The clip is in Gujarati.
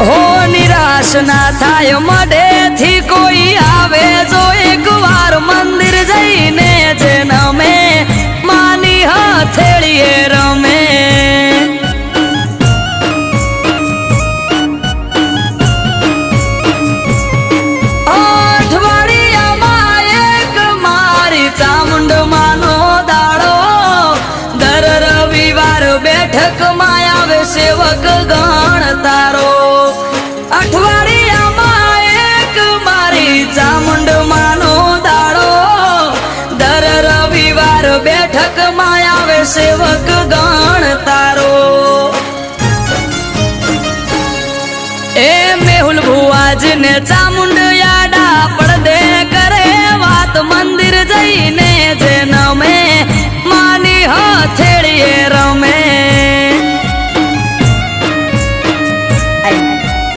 હો નિરાશ ના થાય મઢેથી કોઈ આવે જો એક વાર મંદિર જઈને જન્મે માની હથેળીએ રમે અઠવાડિયામાં એક મારી ચામુંડ માનો દાડો દર રવિવાર બેઠકમાં આવે સેવક ગણ તારો અઠવાડિયામાં એક મારી ચામુંડ માનો દાડો દર રવિવાર બેઠકમાં આવે સેવક ગણ તારો એ મેહુલ ભુવાજીને ચામુંડ યાડા પડદે કરે વાત મંદિર જઈને